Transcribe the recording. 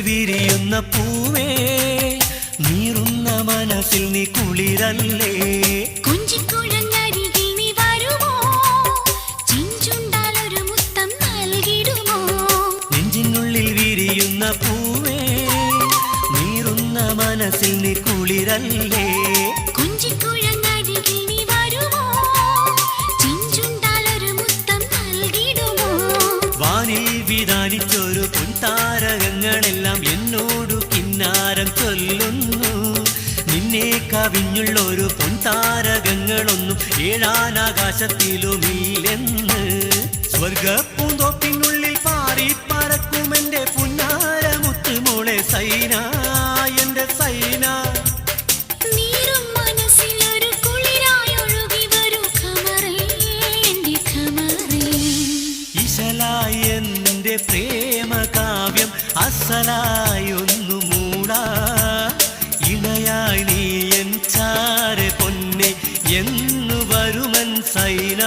വിരിയുന്ന പൂവേ നീറുന്ന മനസ്സിൽ നീ കുളിരല്ലേ കൊഞ്ചിക്കുഴഞ്ഞരികിൽ നീ വരുമോ ചിഞ്ചുണ്ടാലൊരു മുത്തം നൽകിടുമോ നെഞ്ചിനുള്ളിൽ വിരിയുന്ന പൂവേ നീറുന്ന മനസ്സിൽ നീ കുളിരല്ലേ കൊഞ്ചിക്കുഴഞ്ഞരികിൽ നീ വരുമോ ചിഞ്ചുണ്ടാലൊരു മുത്തം നൽകിടുമോ വാനിൽ വിധാനിച്ചൊരു പൊൻതാരകങ്ങളെല്ലാം എന്നോടു കിന്നാരം ചൊല്ലുന്നു നിന്നെ കവിഞ്ഞുള്ളൊരു പൊൻതാരകങ്ങളൊന്നും ഏഴാനാകാശത്തിലുമില്ലെന്ന് സ്വർഗപ്പൂന്തോപ്പിനുള്ളിൽ പാറി പറക്കുമെന്റെ പുന്നാരമുത്തുമോളെ സൈന എന്റെ സൈന നീറും മനസ്സിലൊരു കുളിരായൊഴുകി വരൂ ഖമറേ എന്റെ ഖമറേ ഇശലായി എന്റെ പ്രേമകാവ്യം അസലായി ഒന്നു മൂടാ ഇണയായി നീ എൻ ചാരെ പൊന്നെ എന്നു വരുമൻ സൈന